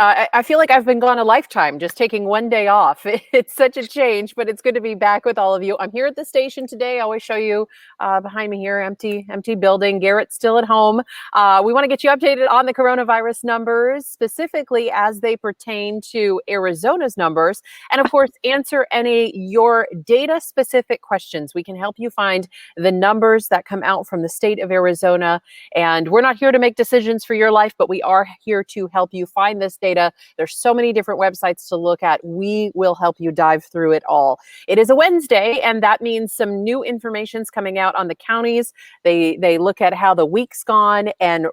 I feel like I've been gone a lifetime, just taking one day off. It's such a change, but it's good to be back with all of you. I'm here at the station today. I always show you behind me here, empty building. Garrett's still at home. We want to get you updated on the coronavirus numbers, specifically as they pertain to Arizona's numbers, and of course, answer any your data-specific questions. We can help you find the numbers that come out from the state of Arizona, and we're not here to make decisions for your life, but we are here to help you find this data. There's so many different websites to look at. We will help you dive through it all. It is a Wednesday, and that means some new information's coming out on the counties. They look at how the week's gone and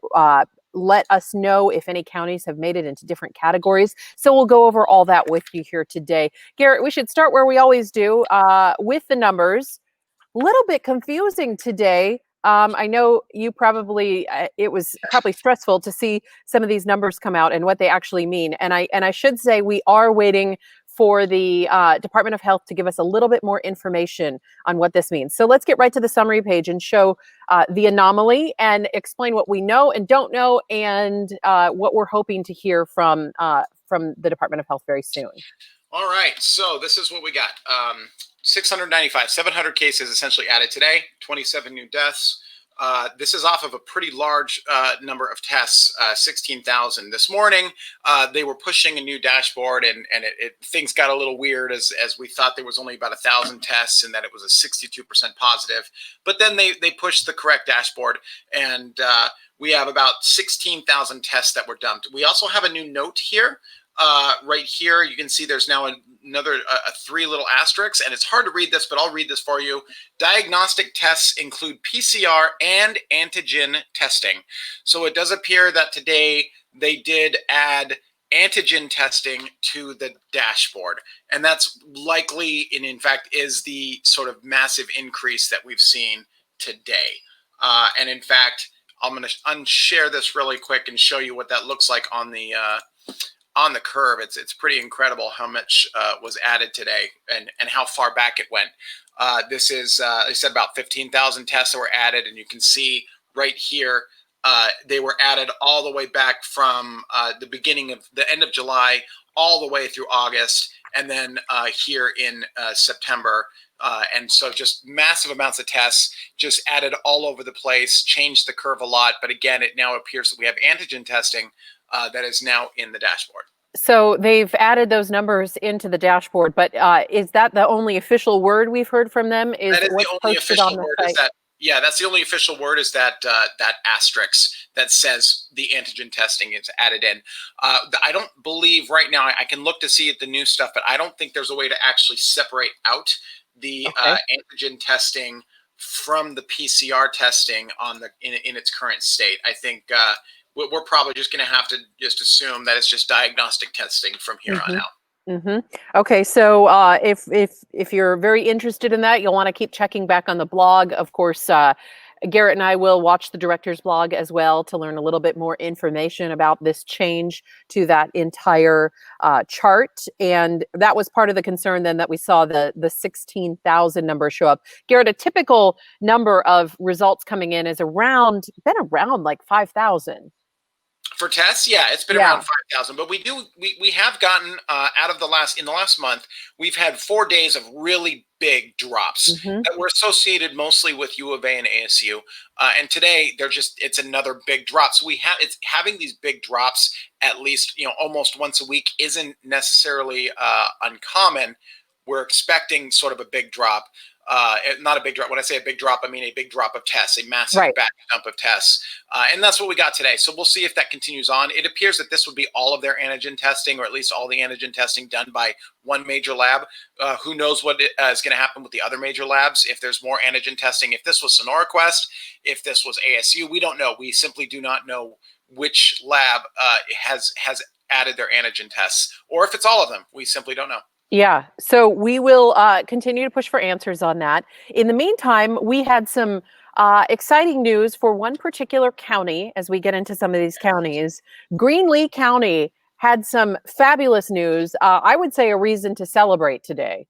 let us know if any counties have made it into different categories. So we'll go over all that with you here today. Garrett, we should start where we always do, with the numbers. A little bit confusing today. I know you probably, it was probably stressful to see some of these numbers come out and what they actually mean. And I should say we are waiting for the Department of Health to give us a little bit more information on what this means. So let's get right to the summary page and show the anomaly and explain what we know and don't know, and what we're hoping to hear from the Department of Health very soon. All right, so this is what we got. 695, 700 cases essentially added today, 27 new deaths. This is off of a pretty large number of tests, 16,000. This morning, they were pushing a new dashboard, and things got a little weird as we thought there was only about 1,000 tests and that it was a 62% positive. But then they pushed the correct dashboard, and we have about 16,000 tests that were dumped. We also have a new note here. Right here, you can see there's now another 3 little asterisks, and it's hard to read this, but I'll read this for you. Diagnostic tests include PCR and antigen testing. So it does appear that today they did add antigen testing to the dashboard, and that's likely, and in fact is the sort of massive increase that we've seen today. And in fact, I'm going to unshare this really quick and show you what that looks like on the curve. It's pretty incredible how much was added today and how far back it went. This is, they said about 15,000 tests that were added, and you can see right here, they were added all the way back from the end of July all the way through August, and then here in September. And so just massive amounts of tests just added all over the place, changed the curve a lot. But again, it now appears that we have antigen testing that is now in the dashboard. So they've added those numbers into the dashboard, but is that the only official word we've heard from them? That is the only official word. Is that? Yeah, that's the only official word, is that that asterisk that says the antigen testing is added in. I don't believe right now, I can look to see the new stuff, but I don't think there's a way to actually separate out the antigen testing from the PCR testing in its current state. I think we're probably just going to have to just assume that it's just diagnostic testing from here on out. Okay, so if you're very interested in that, you'll want to keep checking back on the blog. Of course, Garrett and I will watch the director's blog as well to learn a little bit more information about this change to that entire chart. And that was part of the concern then that we saw the 16,000 number show up. Garrett, a typical number of results coming in is been around like 5,000. For tests, yeah, it's been around 5,000. But we have gotten in the last month, we've had 4 days of really big drops that were associated mostly with U of A and ASU. And today it's another big drop. So it's having these big drops at least, almost once a week isn't necessarily uncommon. We're expecting sort of a big drop. Not a big drop. When I say a big drop, I mean a big drop of tests, a massive back dump of tests. And that's what we got today. So we'll see if that continues on. It appears that this would be all of their antigen testing, or at least all the antigen testing done by one major lab. Who knows what is going to happen with the other major labs, if there's more antigen testing. If this was SonoraQuest, if this was ASU, we don't know. We simply do not know which lab has added their antigen tests, or if it's all of them. We simply don't know. Yeah, so we will continue to push for answers on that. In the meantime, we had some exciting news for one particular county as we get into some of these counties. Greenlee County had some fabulous news. I would say a reason to celebrate today.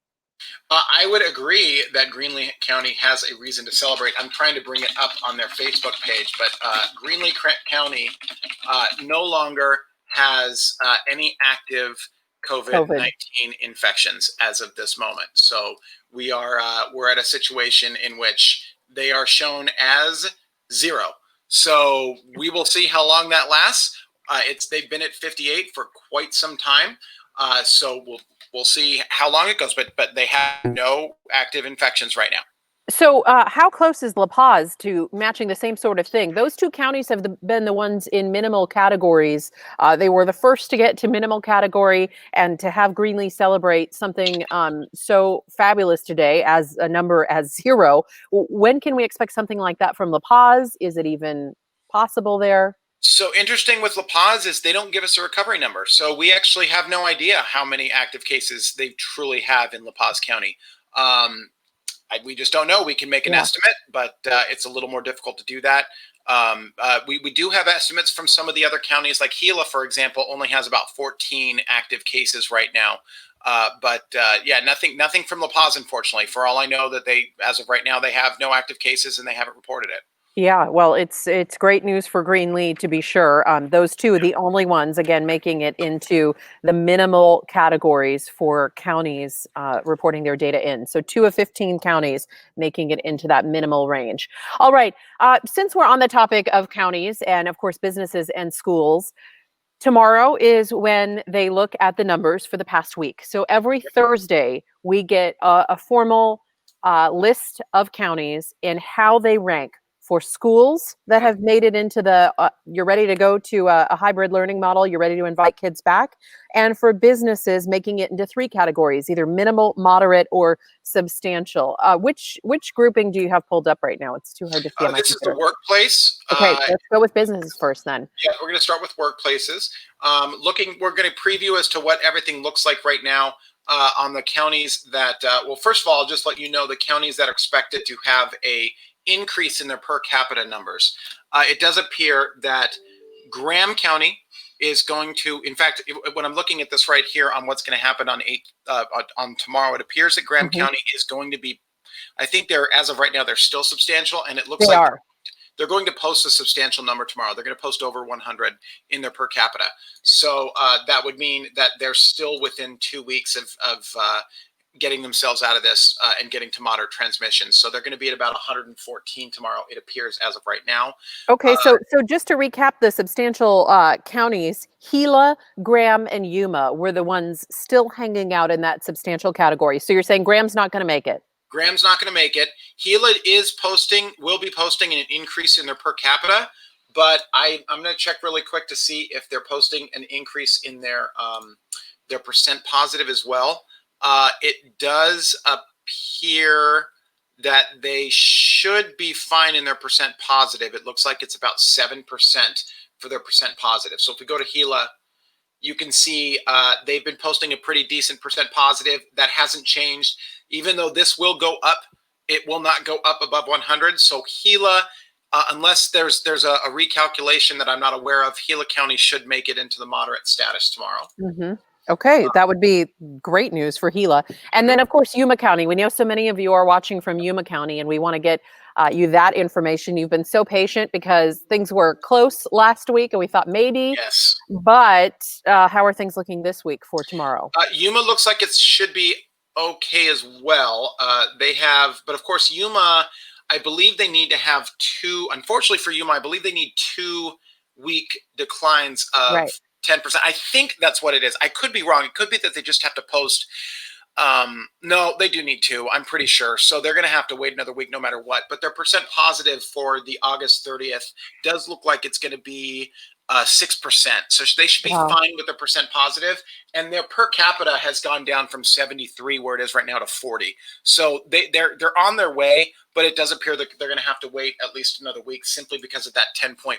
I would agree that Greenlee County has a reason to celebrate. I'm trying to bring it up on their Facebook page, but Greenlee County no longer has any active COVID-19 infections as of this moment. So we're at a situation in which they are shown as 0. So we will see how long that lasts. They've been at 58 for quite some time. So we'll see how long it goes, but they have no active infections right now. So how close is La Paz to matching the same sort of thing? Those two counties have been the ones in minimal categories. They were the first to get to minimal category, and to have Greenlee celebrate something so fabulous today as a number as 0. When can we expect something like that from La Paz? Is it even possible there? So interesting with La Paz is they don't give us a recovery number. So we actually have no idea how many active cases they truly have in La Paz County. We just don't know. We can make an estimate, but it's a little more difficult to do that. We do have estimates from some of the other counties, like Gila, for example, only has about 14 active cases right now. Yeah, nothing from La Paz, unfortunately. For all I know, that as of right now, they have no active cases and they haven't reported it. Yeah, well, it's great news for Greenlee, to be sure. Those two are the only ones, again, making it into the minimal categories for counties reporting their data in. So 2 of 15 counties making it into that minimal range. All right, since we're on the topic of counties and, of course, businesses and schools, tomorrow is when they look at the numbers for the past week. So every Thursday, we get a formal list of counties and how they rank for schools that have made it into the, you're ready to go to a hybrid learning model, you're ready to invite kids back, and for businesses making it into 3 categories, either minimal, moderate, or substantial. Which grouping do you have pulled up right now? It's too hard to see on my This is the computer. workplace. Okay, let's go with businesses first then. Yeah, we're going to start with workplaces. We're going to preview as to what everything looks like right now on the counties that, well, first of all, I'll just let you know the counties that are expected to have a increase in their per capita numbers. It does appear that Graham County is going to, in fact, when I'm looking at this right here on what's going to happen on tomorrow, it appears that Graham County is going to be, I think as of right now, they're still substantial, and it looks like they're going to post a substantial number tomorrow. They're going to post over 100 in their per capita. So that would mean that they're still within 2 weeks of getting themselves out of this and getting to moderate transmission. So they're going to be at about 114 tomorrow, it appears, as of right now. Okay, so just to recap the substantial counties, Gila, Graham, and Yuma were the ones still hanging out in that substantial category. So you're saying Graham's not going to make it? Graham's not going to make it. Gila will be posting an increase in their per capita, but I'm going to check really quick to see if they're posting an increase in their percent positive as well. It does appear that they should be fine in their percent positive. It looks like it's about 7% for their percent positive. So if we go to Gila, you can see they've been posting a pretty decent percent positive. That hasn't changed. Even though this will go up, it will not go up above 100. So Gila, unless there's a recalculation that I'm not aware of, Gila County should make it into the moderate status tomorrow. Okay, that would be great news for Gila. And then, of course, Yuma County. We know so many of you are watching from Yuma County, and we want to get you that information. You've been so patient because things were close last week, and we thought maybe. Yes. But how are things looking this week for tomorrow? Yuma looks like it should be okay as well. But of course, Yuma, I believe they need to have 2. Unfortunately for Yuma, I believe they need 2-week declines of 10%. I think that's what it is. I could be wrong. It could be that they just have to post. No, they do need 2. I'm pretty sure. So they're going to have to wait another week no matter what. But their percent positive for the August 30th does look like it's going to be 6%. So they should be fine with their percent positive. And their per capita has gone down from 73, where it is right now, to 40. So they're on their way. But it does appear that they're going to have to wait at least another week simply because of that 10.1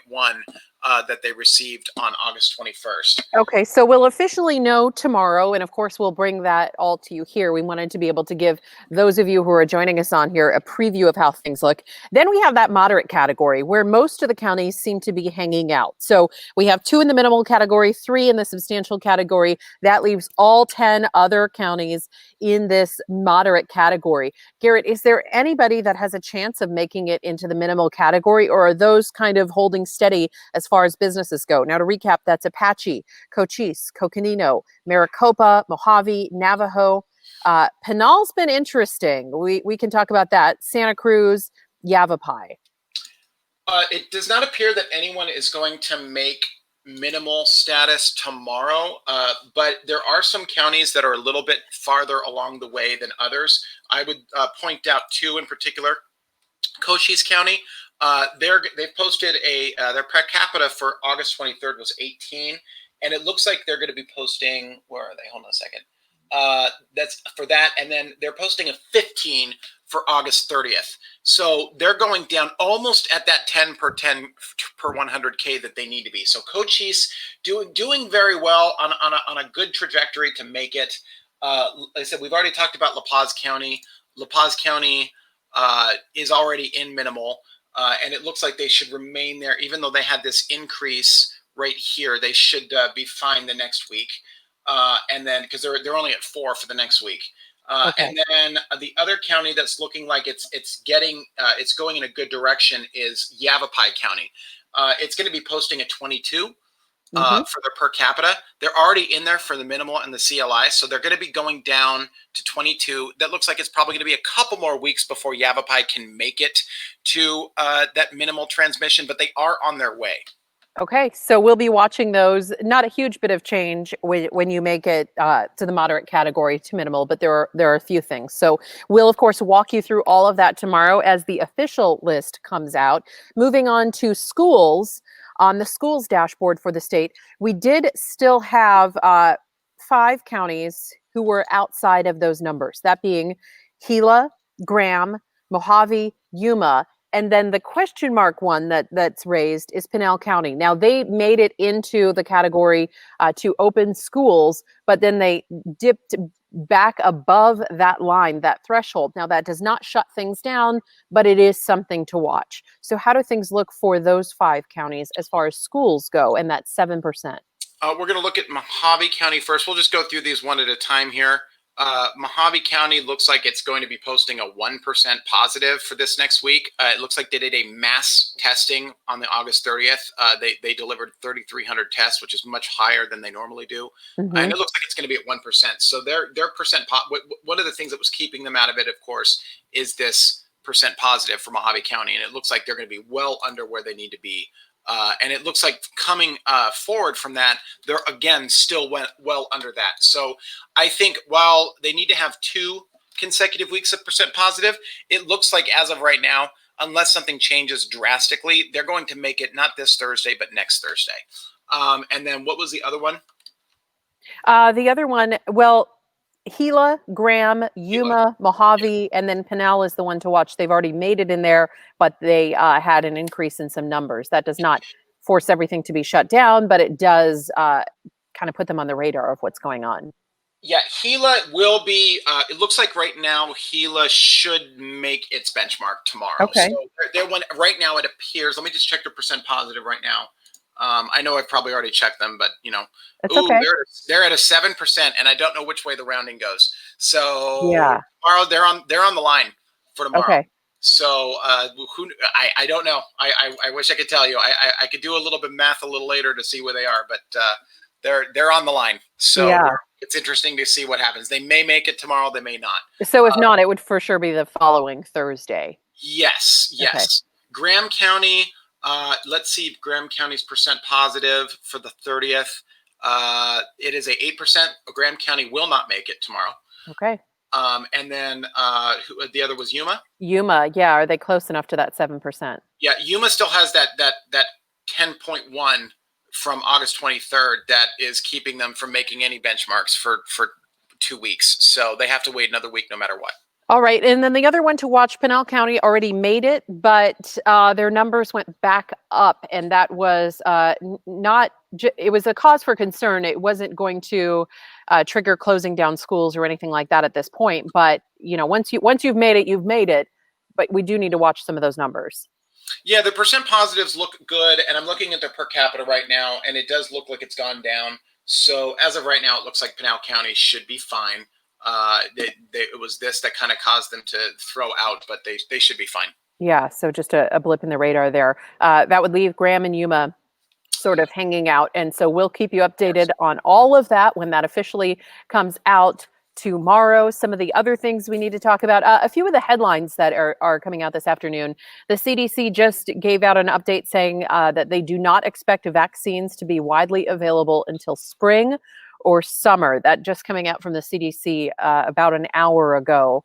that they received on August 21st. Okay, so we'll officially know tomorrow, and of course we'll bring that all to you here. We wanted to be able to give those of you who are joining us on here a preview of how things look. Then we have that moderate category where most of the counties seem to be hanging out. So we have 2 in the minimal category, 3 in the substantial category. That leaves all 10 other counties in this moderate category. Garrett, is there anybody that has has a chance of making it into the minimal category, or are those kind of holding steady as far as businesses go? Now, to recap, that's Apache, Cochise, Coconino, Maricopa, Mojave, Navajo. Pinal's been interesting. We can talk about that. Santa Cruz, Yavapai. It does not appear that anyone is going to make minimal status tomorrow, but there are some counties that are a little bit farther along the way than others. I would point out two in particular. Cochise County, they've posted their per capita for August 23rd was 18, and it looks like they're going to be posting. Where are they? Hold on a second. That's for that, and then they're posting a 15 for August 30th. So they're going down almost at that 10 per 100K that they need to be. So Cochise doing very well on a good trajectory to make it. Like I said, we've already talked about La Paz County. La Paz County is already in minimal, and it looks like they should remain there, even though they had this increase right here. They should be fine the next week, and then because they're only at 4 for the next week. Okay. And then the other county that's looking like it's going in a good direction is Yavapai County. It's going to be posting at 22 for their per capita. They're already in there for the minimal and the CLI, so they're going to be going down to 22. That looks like it's probably going to be a couple more weeks before Yavapai can make it to that minimal transmission, but they are on their way. Okay, so we'll be watching those. Not a huge bit of change when you make it to the moderate category to minimal, but there are a few things. So we'll, of course, walk you through all of that tomorrow as the official list comes out. Moving on to schools, on the schools dashboard for the state, we did still have 5 counties who were outside of those numbers, that being Gila, Graham, Mojave, Yuma, and then the question mark one that's raised is Pinal County. Now, they made it into the category to open schools, but then they dipped back above that line, that threshold. Now, that does not shut things down, but it is something to watch. So how do things look for those 5 counties as far as schools go and that 7%? We're going to look at Mojave County first. We'll just go through these one at a time here. Mojave County looks like it's going to be posting a 1% positive for this next week. It looks like they did a mass testing on the August 30th. They delivered 3,300 tests, which is much higher than they normally do. And it looks like it's going to be at 1%. So their percent one of the things that was keeping them out of it, of course, is this percent positive for Mojave County. And it looks like they're going to be well under where they need to be. And it looks like coming forward from that, they're again still well under that. So I think while they need to have 2 consecutive weeks of percent positive, it looks like as of right now, unless something changes drastically, they're going to make it not this Thursday, but next Thursday. And then what was the other one? The other one, well, Gila, Graham, Yuma, Mojave, and then Pinal is the one to watch. They've already made it in there, but they had an increase in some numbers. That does not force everything to be shut down, but it does kind of put them on the radar of what's going on. Yeah, Gila will be, it looks like right now, Gila should make its benchmark tomorrow. Okay. So they're one, right now it appears, let me just check the percent positive right now. I know I've probably already checked them, but you know, It's okay. they're at a 7%, and I don't know which way the rounding goes. So Yeah. tomorrow they're on the line for tomorrow. Okay. So I don't know. I wish I could tell you. I could do a little bit of math a little later to see where they are, but they're on the line. So Yeah. it's interesting to see what happens. They may make it tomorrow. They may not. So if not, it would for sure be the following Thursday. Yes. Yes. Okay. Graham County. Let's see if Graham County's percent positive for the 30th. It is a 8%. Graham County will not make it tomorrow. Okay. And then the other was Yuma. Yuma, yeah. Are they close enough to that 7%? Yeah, Yuma still has that 10.1 from August 23rd that is keeping them from making any benchmarks for 2 weeks. So they have to wait another week no matter what. All right. And then the other one to watch, Pinal County already made it, but their numbers went back up. And that was it was a cause for concern. It wasn't going to trigger closing down schools or anything like that at this point. But, you know, once you've made it, you've made it. But we do need to watch some of those numbers. Yeah, the percent positives look good. And I'm looking at their per capita right now, and it does look like it's gone down. So as of right now, it looks like Pinal County should be fine. It was this that kind of caused them to throw out, but they should be fine. Yeah, so just a blip in the radar there. That would leave Graham and Yuma sort of hanging out. And so we'll keep you updated on all of that when that officially comes out tomorrow. Some of the other things we need to talk about, a few of the headlines that are coming out this afternoon. The CDC just gave out an update saying that they do not expect vaccines to be widely available until spring or summer. That just coming out from the CDC about an hour ago.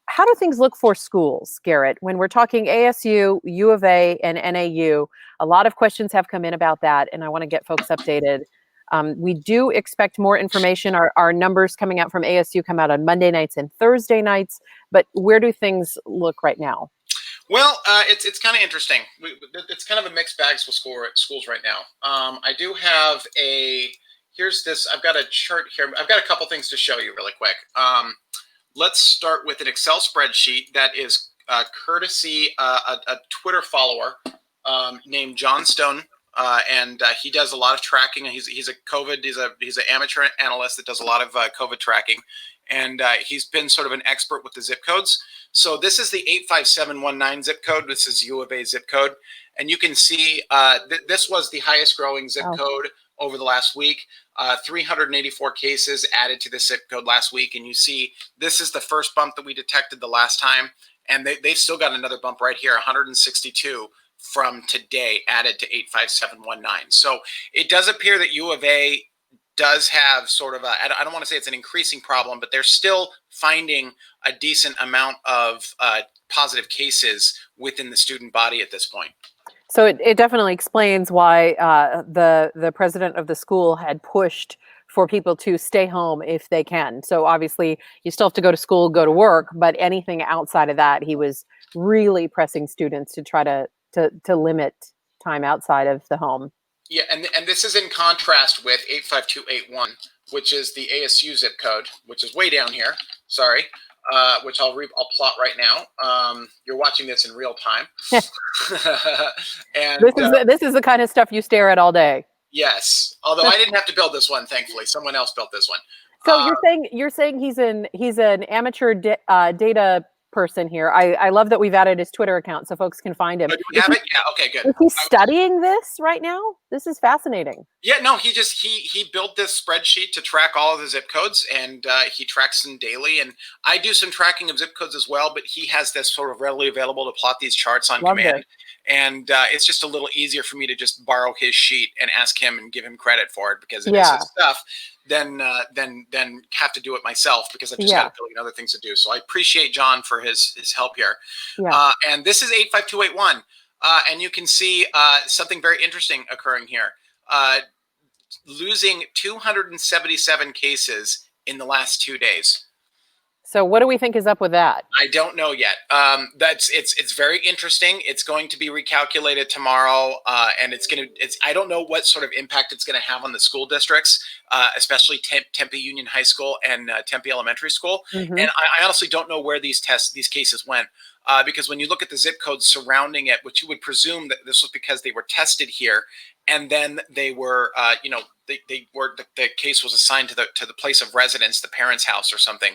How do things look for schools, Garrett? When we're talking ASU, U of A, and NAU, a lot of questions have come in about that, and I want to get folks updated. We do expect more information. Our numbers coming out from ASU come out on Monday nights and Thursday nights, but where do things look right now? Well, it's kind of interesting. It's kind of a mixed bag for schools right now. I do have here's this. I've got a chart here. I've got a couple things to show you really quick. Let's start with an Excel spreadsheet that is courtesy a Twitter follower named John Stone, and he does a lot of tracking. He's an amateur analyst that does a lot of COVID tracking, and he's been sort of an expert with the zip codes. So this is the 85719 zip code. This is U of A zip code, and you can see this was the highest growing zip code over the last week. 384 cases added to the zip code last week. And you see, this is the first bump that we detected the last time. And they've still got another bump right here, 162 from today added to 85719. So it does appear that U of A does have sort of I don't want to say it's an increasing problem, but they're still finding a decent amount of positive cases within the student body at this point. So it definitely explains why the president of the school had pushed for people to stay home if they can. So obviously you still have to go to school, go to work, but anything outside of that, he was really pressing students to try to limit time outside of the home. Yeah, and this is in contrast with 85281, which is the ASU zip code, which is way down here. Sorry. Which I'll plot right now. You're watching this in real time. And this is the kind of stuff you stare at all day. Yes, although I didn't have to build this one, thankfully. Someone else built this one. So you're saying he's an amateur data person here. I love that we've added his Twitter account so folks can find him. Do we have it? Yeah. Okay. Good. Is he studying this right now? This is fascinating. Yeah. No. He built this spreadsheet to track all of the zip codes, and he tracks them daily. And I do some tracking of zip codes as well, but he has this sort of readily available to plot these charts on command. And it's just a little easier for me to just borrow his sheet and ask him and give him credit for it because it is his stuff. Then have to do it myself because I've just got a billion other things to do. So I appreciate John for his help here. Yeah. And this is 85281. And you can see something very interesting occurring here. Losing 277 cases in the last 2 days. So what do we think is up with that? I don't know yet. It's very interesting. It's going to be recalculated tomorrow, and I don't know what sort of impact it's going to have on the school districts, especially Tempe Union High School and Tempe Elementary School. Mm-hmm. And I honestly don't know where these cases went. Because when you look at the zip codes surrounding it, which you would presume that this was because they were tested here, and then they were, the case was assigned to the place of residence, the parent's house or something,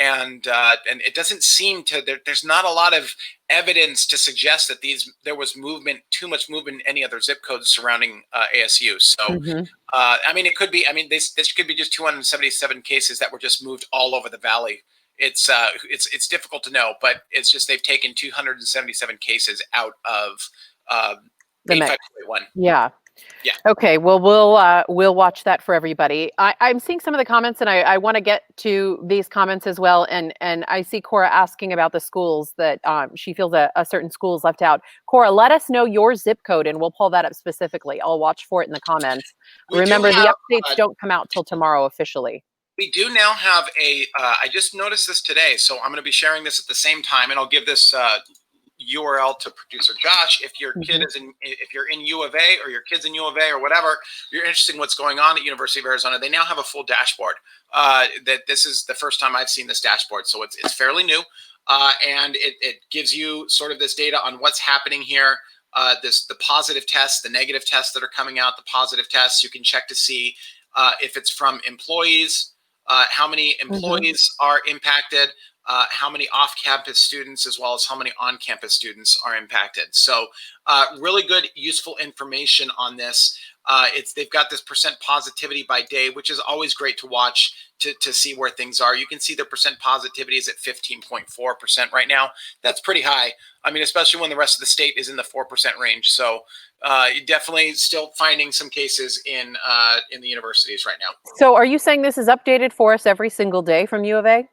and it doesn't seem to. There's not a lot of evidence to suggest that there was too much movement in any other zip codes surrounding ASU. So, mm-hmm. I mean, it could be. I mean, this could be just 277 cases that were just moved all over the valley. It's difficult to know, but it's just they've taken 277 cases out of the 85281. Yeah. Yeah. Okay. Well, we'll watch that for everybody. I'm seeing some of the comments, and I want to get to these comments as well. And I see Cora asking about the schools that she feels a certain school is left out. Cora, let us know your zip code, and we'll pull that up specifically. I'll watch for it in the comments. Remember, the updates don't come out till tomorrow officially. We do now have I just noticed this today, so I'm going to be sharing this at the same time, and I'll give this URL to producer Josh. If your kid if you're in U of A or your kid's in U of A or whatever, you're interested in what's going on at University of Arizona, they now have a full dashboard. This is the first time I've seen this dashboard, so it's fairly new, and it gives you sort of this data on what's happening here. The positive tests, the negative tests that are coming out, the positive tests, you can check to see if it's from employees, how many employees are impacted, how many off-campus students, as well as how many on-campus students are impacted. So really good, useful information on this. They've got this percent positivity by day, which is always great to watch to see where things are. You can see the percent positivity is at 15.4% right now. That's pretty high. I mean, especially when the rest of the state is in the 4% range. So definitely still finding some cases in the universities right now. So are you saying this is updated for us every single day from U of A?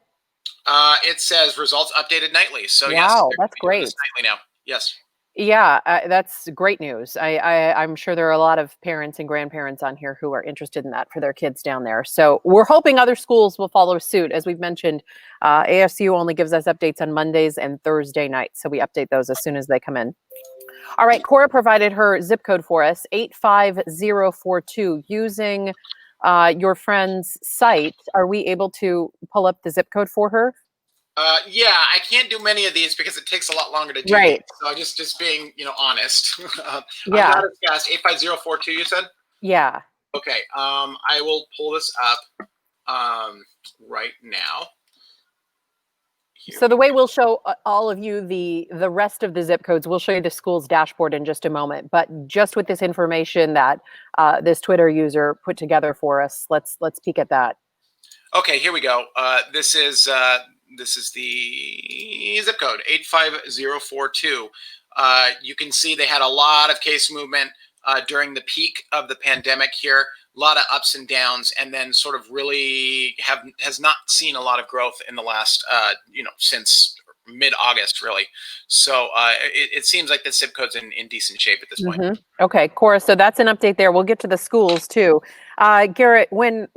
It says results updated nightly. So yes, Wow, they're that's doing this great. nightly now. Yes. Yeah, that's great news. I'm sure there are a lot of parents and grandparents on here who are interested in that for their kids down there. So we're hoping other schools will follow suit. As we've mentioned, ASU only gives us updates on Mondays and Thursday nights, so we update those as soon as they come in. All right, Cora provided her zip code for us, 85042. Using your friend's site, are we able to pull up the zip code for her? Yeah, I can't do many of these because it takes a lot longer to do Right. these. So just being, honest. I'm Yeah. not as fast. 85042, you said? Yeah. Okay. I will pull this up right now. So the way we'll show all of you the rest of the zip codes, we'll show you the school's dashboard in just a moment. But just with this information that this Twitter user put together for us, let's peek at that. Okay, here we go. This is the zip code 85042. You can see they had a lot of case movement during the peak of the pandemic here. A lot of ups and downs, and then sort of really has not seen a lot of growth in the last since mid-August, really. So it seems like the zip code's in decent shape at this point. Okay, Cora, so that's an update there. We'll get to the schools too. Garrett, when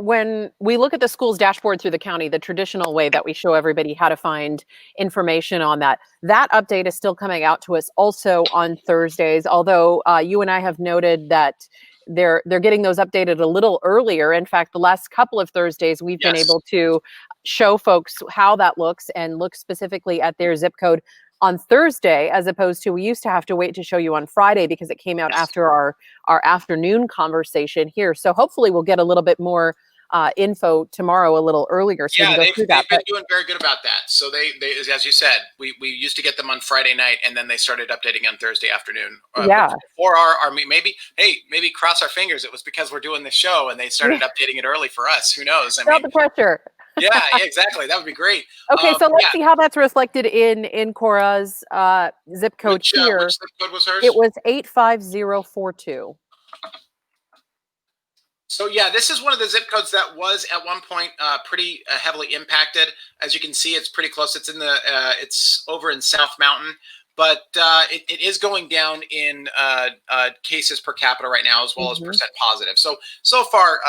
we look at the school's dashboard through the county, the traditional way that we show everybody how to find information on that update is still coming out to us also on Thursdays, although you and I have noted that they're getting those updated a little earlier. In fact, the last couple of Thursdays, we've been able to show folks how that looks and look specifically at their zip code on Thursday, as opposed to we used to have to wait to show you on Friday because it came out after our afternoon conversation here. So hopefully we'll get a little bit more info tomorrow a little earlier. So yeah, they've been doing very good about that. So they as you said, we used to get them on Friday night, and then they started updating on Thursday afternoon. Yeah. Before our maybe cross our fingers, it was because we're doing the show and they started updating it early for us. Who knows? I mean, the pressure. yeah, exactly. That would be great. Okay, so let's see how that's reflected in Cora's zip code here. Which zip code was hers? It was 85042. So yeah, this is one of the zip codes that was at one point pretty heavily impacted. As you can see, it's pretty close. It's in the it's over in South Mountain, but it is going down in cases per capita right now, as well as percent positive. So far,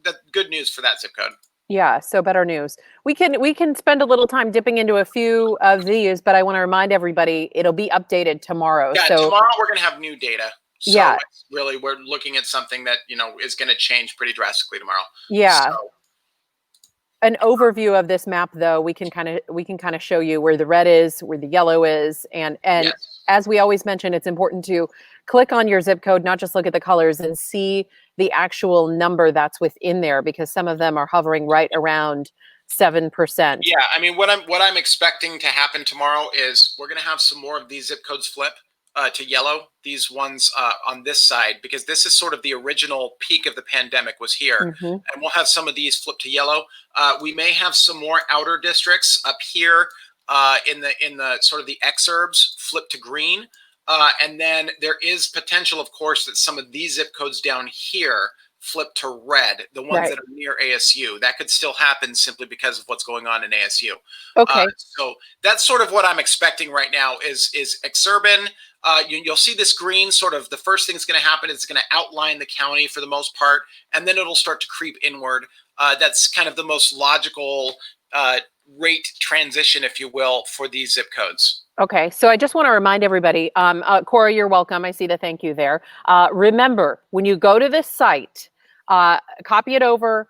the good news for that zip code. Yeah, so better news. We can spend a little time dipping into a few of these, but I want to remind everybody it'll be updated tomorrow. Yeah, so tomorrow we're going to have new data. So yeah, really, we're looking at something that is going to change pretty drastically tomorrow. Yeah. So, an overview of this map, though, we can kind of show you where the red is, where the yellow is, and as we always mention, it's important to click on your zip code, not just look at the colors, and see the actual number that's within there, because some of them are hovering right around 7%. Yeah, I mean, what I'm expecting to happen tomorrow is we're going to have some more of these zip codes flip to yellow. These ones on this side, because this is sort of the original peak of the pandemic was here, and we'll have some of these flip to yellow. We may have some more outer districts up here in the sort of the exurbs flip to green. And then there is potential, of course, that some of these zip codes down here flip to red, the ones that are near ASU. That could still happen simply because of what's going on in ASU. Okay. So that's sort of what I'm expecting right now is exurban. You'll see this green sort of the first thing that's going to happen is it's going to outline the county for the most part, and then it'll start to creep inward. That's kind of the most logical rate transition, if you will, for these zip codes. Okay, so I just want to remind everybody, Cora, you're welcome. I see the thank you there. Remember, when you go to this site, copy it over,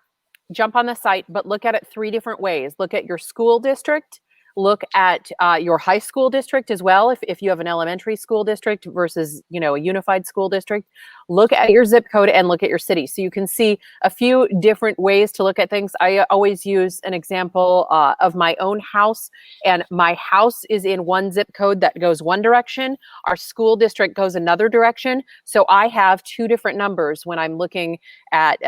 jump on the site, but look at it 3 different ways. Look at your school district, look at your high school district as well, if you have an elementary school district versus, a unified school district. look at your zip code and look at your city. So you can see a few different ways to look at things. I always use an example of my own house, and my house is in one zip code that goes one direction. Our school district goes another direction. So I have two different numbers when I'm looking at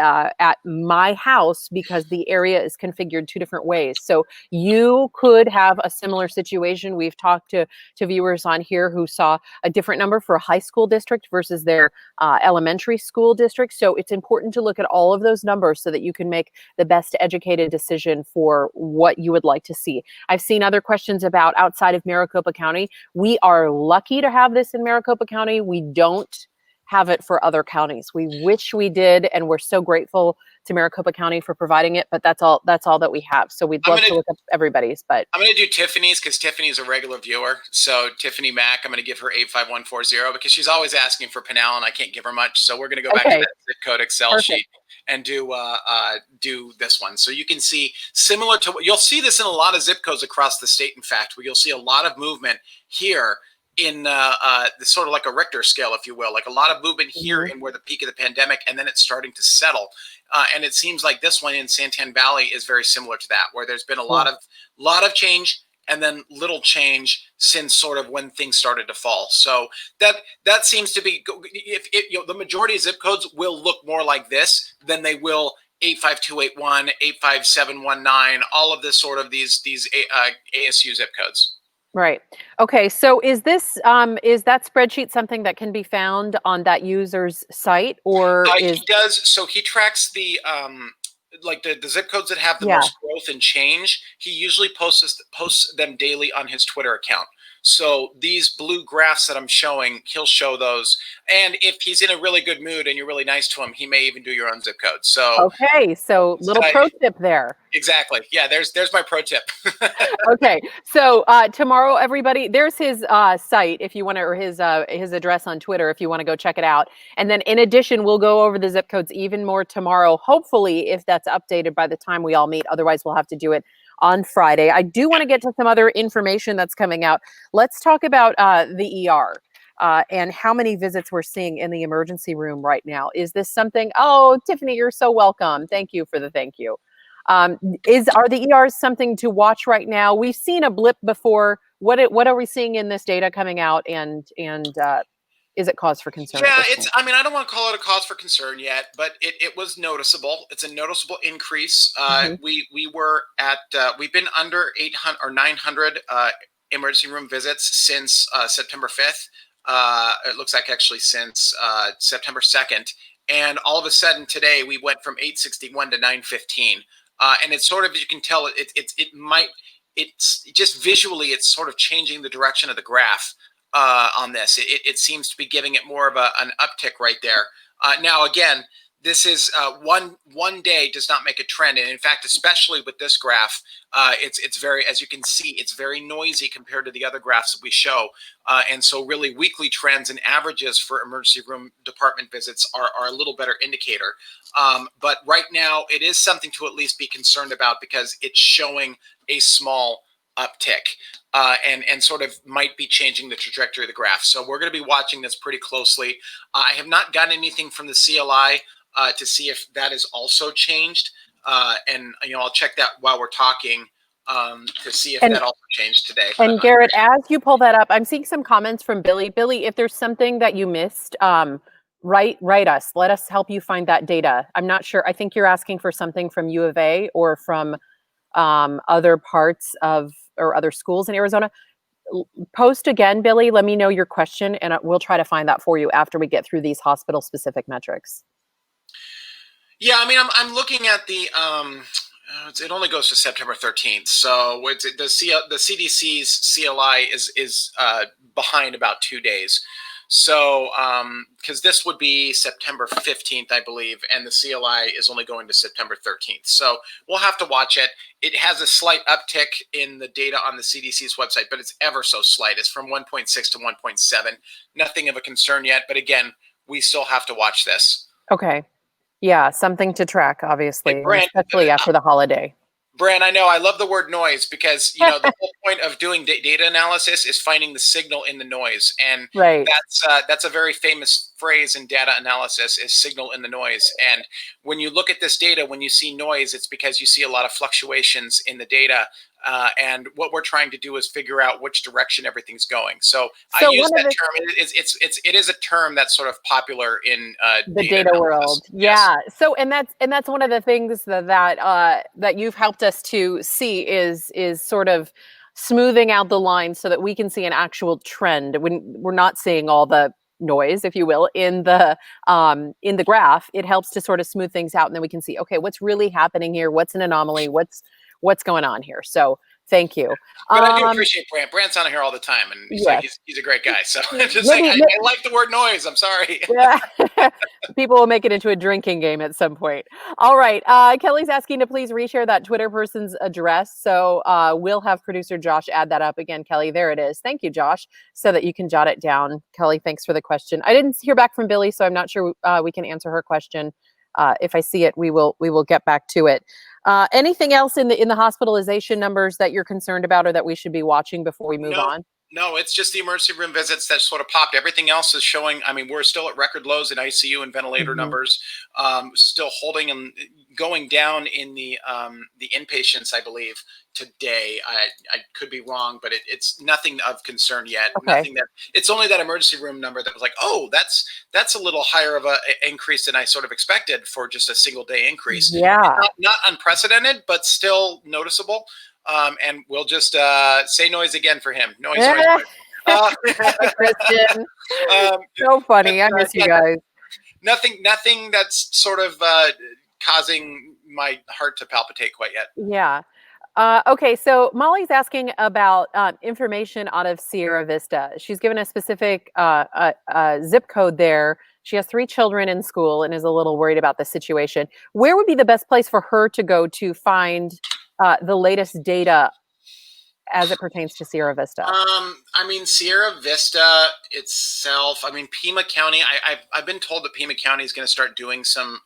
my house because the area is configured two different ways. So you could have a similar situation. We've talked to viewers on here who saw a different number for a high school district versus their elementary school district. So it's important to look at all of those numbers so that you can make the best educated decision for what you would like to see. I've seen other questions about outside of Maricopa County. We are lucky to have this in Maricopa County. We don't have it for other counties. We wish we did, and we're so grateful to Maricopa County for providing it, but that's all that we have. So we'd love to look up everybody's, but I'm going to do Tiffany's because Tiffany's a regular viewer. So Tiffany Mack, I'm going to give her 85140 because she's always asking for Pinal and I can't give her much. So we're going to go back to that zip code Excel sheet and do this one. So you can see similar to what you'll see this in a lot of zip codes across the state. In fact, where you'll see a lot of movement here in sort of like a Richter scale, if you will, like a lot of movement here in where the peak of the pandemic, and then it's starting to settle. And it seems like this one in Santan Valley is very similar to that, where there's been a lot of change and then little change since sort of when things started to fall. So that seems to be, if the majority of zip codes will look more like this than they will 85281, 85719, all of this sort of these ASU zip codes. Right. Okay. So is this is that spreadsheet something that can be found on that user's site, or he does? So he tracks the like the zip codes that have the most growth and change. He usually posts them daily on his Twitter account. So these blue graphs that I'm showing, he'll show those. And if he's in a really good mood and you're really nice to him, he may even do your own zip code. So okay, so little pro tip there. Exactly. Yeah, there's my pro tip. Okay, so tomorrow, everybody, there's his site if you want to, or his address on Twitter if you want to go check it out. And then in addition, we'll go over the zip codes even more tomorrow, hopefully, if that's updated by the time we all meet. Otherwise, we'll have to do it on Friday. I do want to get to some other information that's coming out. Let's talk about the ER. And how many visits we're seeing in the emergency room right now. Is this something? Oh, Tiffany, you're so welcome. Thank you for the thank you. Are the ERs something to watch right now? We've seen a blip before. What are we seeing in this data coming out, and is it cause for concern? Yeah, I mean, I don't want to call it a cause for concern yet, but it was noticeable. It's a noticeable increase. We were at we've been under 800 or 900 emergency room visits since September 5th. It looks like actually since September 2nd. And all of a sudden today we went from 861 to 915. And it's sort of, you can tell it's just visually, it's sort of changing the direction of the graph on this. It seems to be giving it more of an uptick right there. Now, again, this is one day does not make a trend. And in fact, especially with this graph, it's very, as you can see, it's very noisy compared to the other graphs that we show. And so really weekly trends and averages for emergency room department visits are a little better indicator. But right now it is something to at least be concerned about because it's showing a small uptick and sort of might be changing the trajectory of the graph. So we're going to be watching this pretty closely. I have not gotten anything from the CLI to see if that is also changed. And, I'll check that while we're talking to see if that also changed today. And Garrett, as you pull that up, I'm seeing some comments from Billy. Billy, if there's something that you missed, write us. Let us help you find that data. I'm not sure. I think you're asking for something from U of A or from other parts of or other schools in Arizona. Post again, Billy. Let me know your question, and we'll try to find that for you after we get through these hospital-specific metrics. Yeah, I mean, I'm looking at the. It only goes to September 13th, so the CDC's CLI is behind about 2 days. So, because this would be September 15th, I believe, and the CLI is only going to September 13th. So we'll have to watch it. It has a slight uptick in the data on the CDC's website, but it's ever so slight. It's from 1.6 to 1.7. Nothing of a concern yet, but again, we still have to watch this. Okay. Yeah, something to track, obviously, Hey, Brent, especially after the holiday. Bran, I know I love the word noise because the whole point of doing data analysis is finding the signal in the noise, and Right. that's a very famous phrase in data analysis is signal in the noise. And when you look at this data, when you see noise, it's because you see a lot of fluctuations in the data. And what we're trying to do is figure out which direction everything's going. So I use that term. It is a term that's sort of popular in the data world. Yeah. Yes. So and that's one of the things that you've helped us to see is sort of smoothing out the lines so that we can see an actual trend when we're not seeing all the noise, if you will, in the graph. It helps to sort of smooth things out, and then we can see, okay, what's really happening here, what's an anomaly, what's going on here. So thank you. But I do appreciate Brant. Brant's on here all the time, and he's a great guy. So just maybe, I like the word noise. I'm sorry. Yeah. People will make it into a drinking game at some point. All right. Kelly's asking to please reshare that Twitter person's address. So we'll have producer Josh add that up again, Kelly. There it is. Thank you, Josh, so that you can jot it down. Kelly, thanks for the question. I didn't hear back from Billy, so I'm not sure we can answer her question. If I see it, we will get back to it. Anything else in the hospitalization numbers that you're concerned about or that we should be watching before we move on? No, it's just the emergency room visits that sort of popped. Everything else is showing. I mean, we're still at record lows in ICU and ventilator numbers. Still holding and going down in the inpatients, I believe, today. I could be wrong, but it's nothing of concern yet. Okay. Nothing that it's only that emergency room number that was like, oh, that's a little higher of a increase than I sort of expected for just a single day increase. Yeah, not unprecedented, but still noticeable. And we'll just say noise again for him. Noise. Christian. So funny. I miss you guys. Nothing that's sort of causing my heart to palpitate quite yet. Yeah. Okay, so Molly's asking about information out of Sierra Vista. She's given a specific zip code there. She has 3 children in school and is a little worried about the situation. Where would be the best place for her to go to find the latest data as it pertains to Sierra Vista? I mean, Sierra Vista itself, I mean, Pima County, I've been told that Pima County is going to start doing some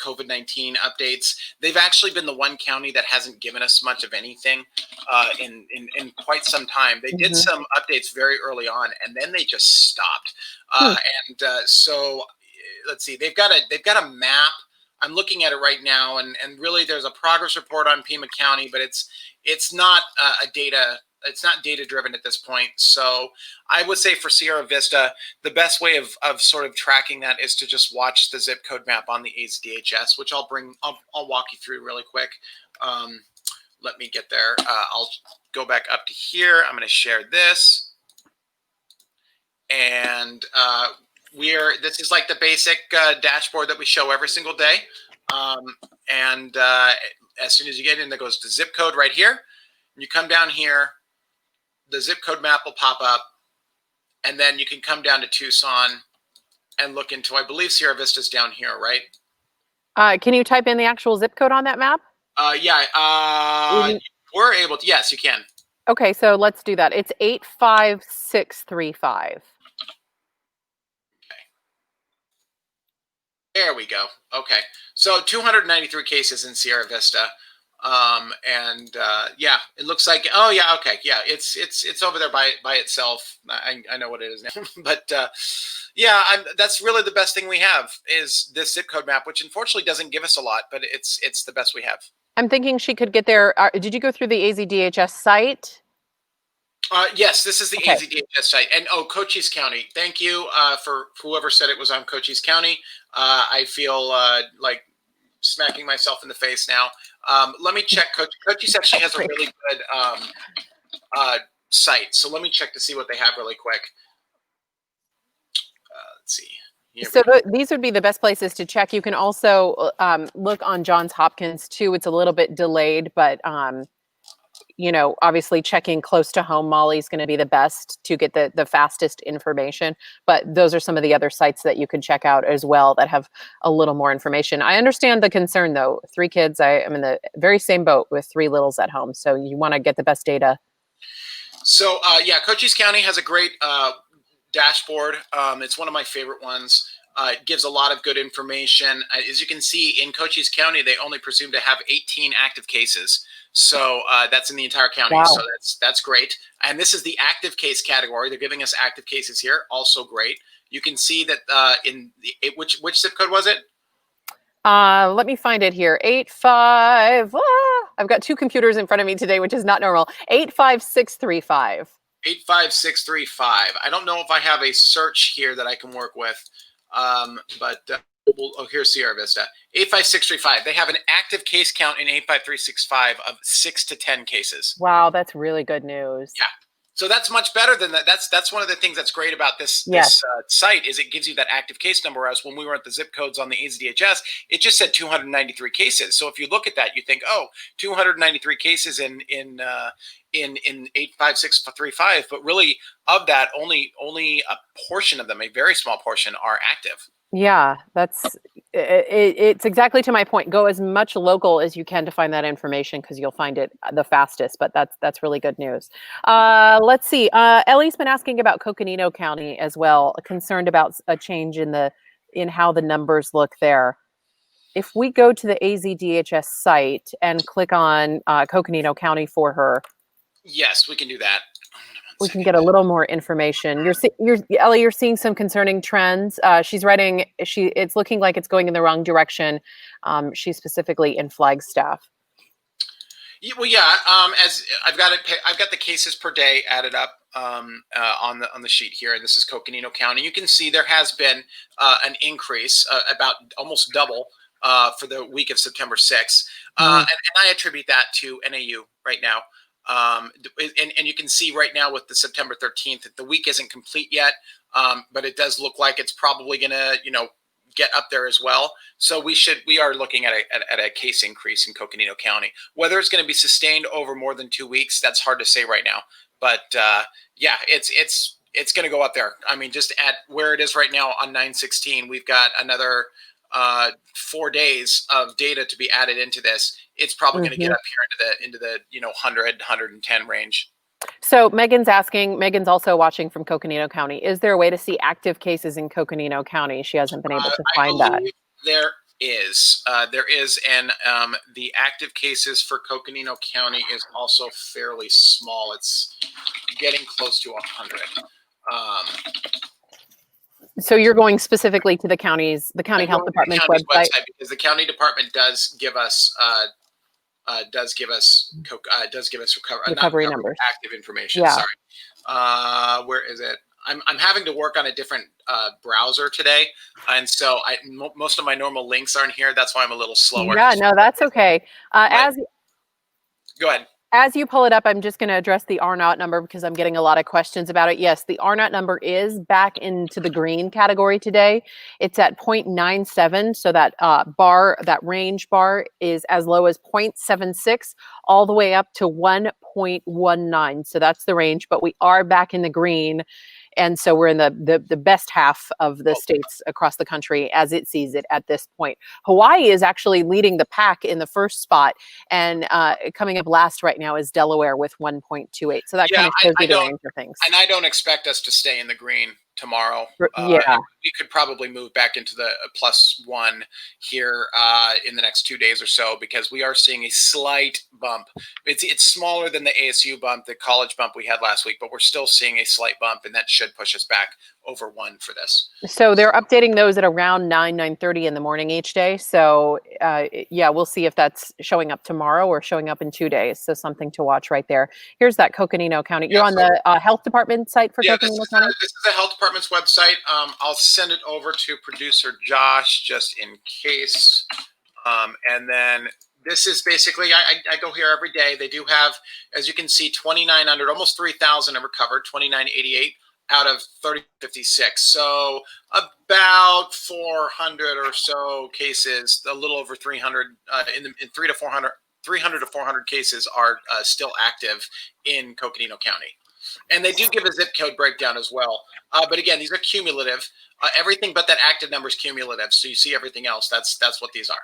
COVID-19 updates. They've actually been the one county that hasn't given us much of anything in quite some time. They did some updates very early on, and then they just stopped. So let's see, they've got a map. I'm looking at it right now, and really there's a progress report on Pima County, but it's not it's not data driven at this point. So I would say for Sierra Vista, the best way of sort of tracking that is to just watch the zip code map on the AZDHS, which I'll walk you through really quick. Let me get there. I'll go back up to here. I'm going to share this, and this is like the basic dashboard that we show every single day. As soon as you get in, there goes the zip code right here. You come down here, the zip code map will pop up, and then you can come down to Tucson and look into, I believe Sierra Vista's down here, right? Can you type in the actual zip code on that map? We're able to. Yes, you can. Okay, so let's do that. It's 85635. There we go. Okay. So 293 cases in Sierra Vista. Yeah, it looks like, oh yeah. Okay. Yeah. It's over there by itself. I know what it is now, but, yeah, that's really the best thing we have is this zip code map, which unfortunately doesn't give us a lot, but it's the best we have. I'm thinking she could get there. Did you go through the AZDHS site? Yes, this is the AZDHS site. And Cochise County. Thank you for whoever said it was on Cochise County. I feel like smacking myself in the face now. Let me check. Cochise actually has a really good site. So let me check to see what they have really quick. Let's see. So these would be the best places to check. You can also look on Johns Hopkins too. It's a little bit delayed, but obviously checking close to home, Molly's going to be the best to get the fastest information. But those are some of the other sites that you can check out as well that have a little more information. I understand the concern though. 3 kids, I'm in the very same boat with 3 littles at home. So you want to get the best data. So yeah, Cochise County has a great dashboard. It's one of my favorite ones. It gives a lot of good information. As you can see, in Cochise County, they only presume to have 18 active cases. So that's in the entire county. Wow. So that's great. And this is the active case category. They're giving us active cases here. Also great. You can see that which zip code was it? Let me find it here. 85. I've got two computers in front of me today, which is not normal. 85635. 85635. I don't know if I have a search here that I can work with, but here's Sierra Vista. 85635. They have an active case count in 85365 of 6 to 10 cases. Wow, that's really good news. Yeah. So that's much better than that. That's one of the things that's great about this site is it gives you that active case number. Whereas when we were at the zip codes on the AZDHS, it just said 293 cases. So if you look at that, you think, oh, 293 cases in 85635, but really of that, only a portion of them, a very small portion, are active. Yeah, it's exactly to my point. Go as much local as you can to find that information because you'll find it the fastest. But that's really good news. Let's see. Ellie's been asking about Coconino County as well, concerned about a change in how the numbers look there. If we go to the AZDHS site and click on Coconino County for her, yes, we can do that. We can get a little more information. Ellie, you're seeing some concerning trends. She's writing. It's looking like it's going in the wrong direction. She's specifically in Flagstaff. Well, yeah. As I've got the cases per day added up on the sheet here, and this is Coconino County. You can see there has been an increase, about almost double for the week of September 6th, and I attribute that to NAU right now. And you can see right now with the September 13th that the week isn't complete yet, but it does look like it's probably going to, get up there as well. So we are looking at a case increase in Coconino County. Whether it's going to be sustained over more than 2 weeks, that's hard to say right now. But yeah, it's going to go up there. I mean, just at where it is right now on 9/16, we've got another 4 days of data to be added into this. It's probably going to get up here into the 100, 110 range. So Megan's also watching from Coconino County. Is there a way to see active cases in Coconino County? She hasn't been able to find that. There is, and the active cases for Coconino County is also fairly small. It's getting close to 100. So you're going specifically to the county health department's website, because the county department does give us recovery numbers, active information. Yeah. Sorry, where is it? I'm having to work on a different browser today, and so most of my normal links aren't here. That's why I'm a little slower. Yeah, no, that's okay. Go ahead. As you pull it up, I'm just going to address the R0 number because I'm getting a lot of questions about it. Yes, the R0 number is back into the green category today. It's at 0.97. So that that range bar is as low as 0.76 all the way up to 1.19. So that's the range, but we are back in the green. And so we're in the best half of the states across the country as it sees it at this point. Hawaii is actually leading the pack in the first spot, and coming up last right now is Delaware with 1.28. So that kind of shows you the range of things. And I don't expect us to stay in the green tomorrow. We could probably move back into the +1 here in the next 2 days or so, because we are seeing a slight bump. It's smaller than the ASU bump, the college bump we had last week, but we're still seeing a slight bump, and that should push us back over 1 for this. So they're updating those at around 9:30 in the morning each day. So yeah, we'll see if that's showing up tomorrow or showing up in 2 days. So something to watch right there. Here's that Coconino County. You're on the health department site for Coconino County? This is the health department's website. I'll send it over to producer Josh just in case. And then this is basically, I go here every day. They do have, as you can see, 2,900, almost 3,000 have recovered, 2,988 out of 3,056. So about 400 or so cases, a little over 300, in 300 to 400 cases are still active in Coconino County. And they do give a zip code breakdown as well. But again, these are cumulative. Everything but that active number is cumulative. So you see everything else. That's what these are.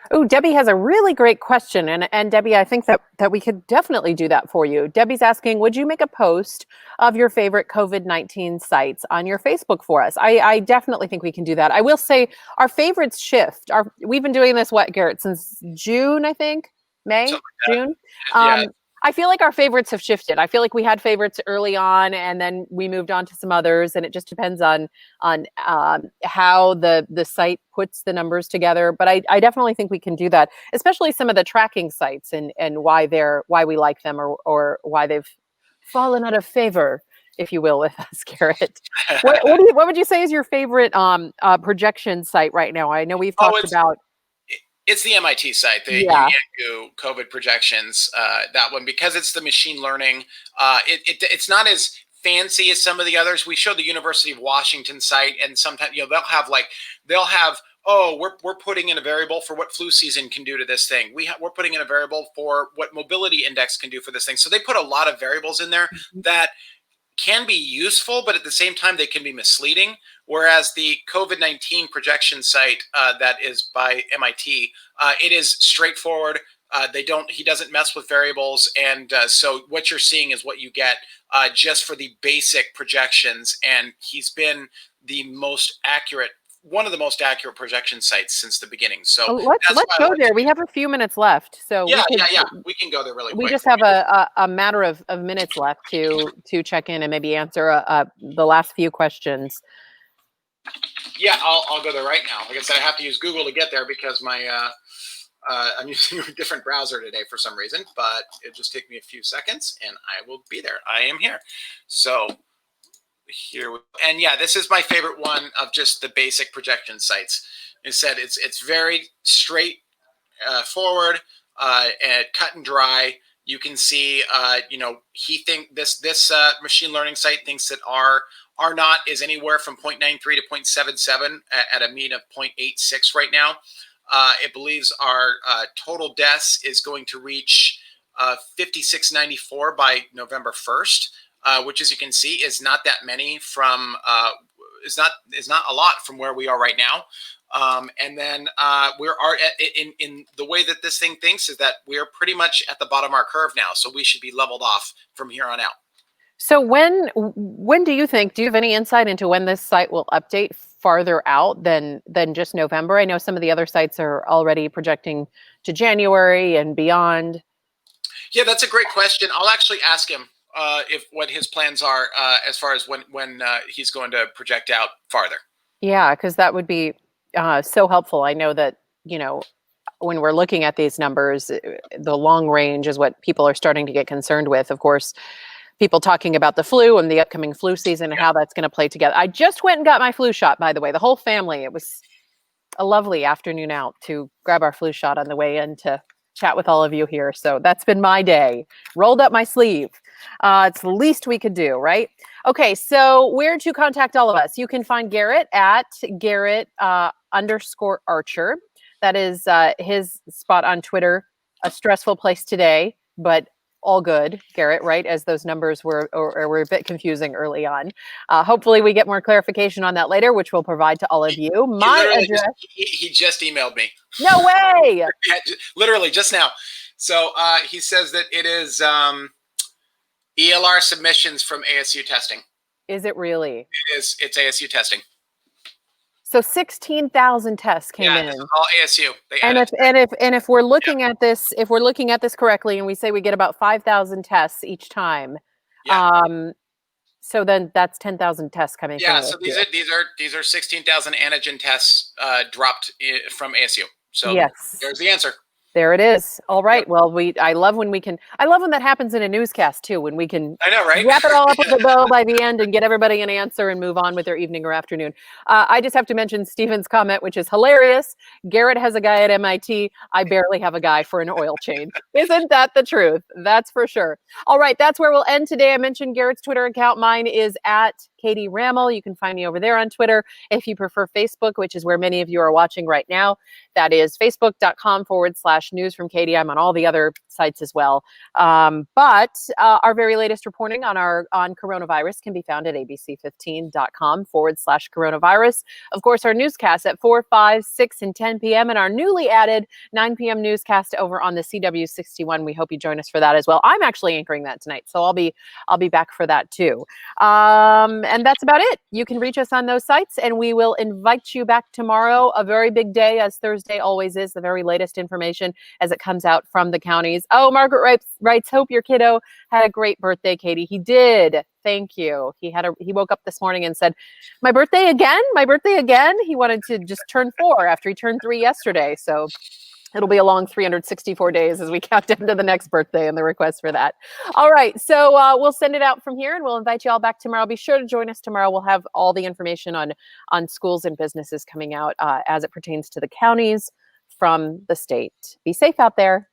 Oh, Debbie has a really great question. And Debbie, I think that we could definitely do that for you. Debbie's asking, would you make a post of your favorite COVID-19 sites on your Facebook for us? I definitely think we can do that. I will say our favorites shift. We've been doing this, what, Garrett, since June, I think? May? Something like June? that. Yeah. I feel like our favorites have shifted. I feel like we had favorites early on, and then we moved on to some others, and it just depends on how the site puts the numbers together. But I definitely think we can do that, especially some of the tracking sites and why we like them or why they've fallen out of favor, if you will, with us, Garrett. What would you say is your favorite projection site right now? I know we've talked about. It's the MIT site, the Yangu COVID projections. That one, because it's the machine learning. It's not as fancy as some of the others. We showed the University of Washington site, and sometimes they'll have we're putting in a variable for what flu season can do to this thing. We're putting in a variable for what mobility index can do for this thing. So they put a lot of variables in there that can be useful, but at the same time, they can be misleading. Whereas the COVID-19 projection site that is by MIT, it is straightforward. He doesn't mess with variables. And so what you're seeing is what you get just for the basic projections. And he's been one of the most accurate projection sites since the beginning. So let's go there. We have a few minutes left, so we can go there really quick. We just have a matter of minutes left to check in and maybe answer the last few questions. Yeah, I'll go there right now. Like I said, I have to use Google to get there because I'm using a different browser today for some reason, but it'll just take me a few seconds and I will be there. I am here. So this is my favorite one of just the basic projection sites. It said it's very straight forward and cut and dry. You can see, he think this machine learning site thinks that R naught is anywhere from 0.93 to 0.77 at a mean of 0.86 right now. It believes our total deaths is going to reach 5694 by November 1st. Which, as you can see, is not that many from is not a lot from where we are right now. And then in the way that this thing thinks is that we're pretty much at the bottom of our curve now, so we should be leveled off from here on out. So when do you think? Do you have any insight into when this site will update farther out than just November? I know some of the other sites are already projecting to January and beyond. Yeah, that's a great question. I'll actually ask him. What his plans are as far as when he's going to project out farther. Yeah, because that would be so helpful. I know that, when we're looking at these numbers, the long range is what people are starting to get concerned with. Of course, people talking about the flu and the upcoming flu season and how that's going to play together. I just went and got my flu shot, by the way, the whole family. It was a lovely afternoon out to grab our flu shot on the way in to chat with all of you here. So that's been my day. Rolled up my sleeve. It's the least we could do, right? Okay, so where to contact all of us? You can find Garrett at Garrett _Archer. That is his spot on Twitter. A stressful place today, but all good, Garrett, right? As those numbers were a bit confusing early on. Hopefully we get more clarification on that later, which we'll provide to all of you. My address. He just emailed me. No way! Yeah, literally just now. So he says that it is ELR submissions from ASU testing. Is it really? It is. It's ASU testing. So 16,000 tests came in. This is all ASU. If we're looking at this, correctly, and we say we get about 5,000 tests each time, so then that's 10,000 tests coming. Yeah. So these are 16,000 antigen tests dropped from ASU. So yes, there's the answer. There it is. All right. Yep. Well, I love when that happens in a newscast too, when we can wrap it all up with a bow by the end and get everybody an answer and move on with their evening or afternoon. I just have to mention Stephen's comment, which is hilarious. Garrett has a guy at MIT. I barely have a guy for an oil change. Isn't that the truth? That's for sure. All right. That's where we'll end today. I mentioned Garrett's Twitter account. Mine is at Katie Raml. You can find me over there on Twitter. If you prefer Facebook, which is where many of you are watching right now, that is facebook.com/Katie abc.com/news from Katie. I'm on all the other sites as well. But our very latest reporting on coronavirus can be found at abc15.com/coronavirus. Of course, our newscasts at 4, 5, 6, and 10 p.m. and our newly added 9 p.m. newscast over on the CW61. We hope you join us for that as well. I'm actually anchoring that tonight, so I'll be back for that too. And that's about it. You can reach us on those sites, and we will invite you back tomorrow. A very big day, as Thursday always is, the very latest information as it comes out from the counties. Oh, Margaret writes, hope your kiddo had a great birthday, Katie. He did. Thank you. He woke up this morning and said, my birthday again? My birthday again? He wanted to just turn 4 after he turned 3 yesterday. So it'll be a long 364 days as we count down to the next birthday and the request for that. All right. So we'll send it out from here, and we'll invite you all back tomorrow. Be sure to join us tomorrow. We'll have all the information on schools and businesses coming out as it pertains to the counties from the state. Be safe out there.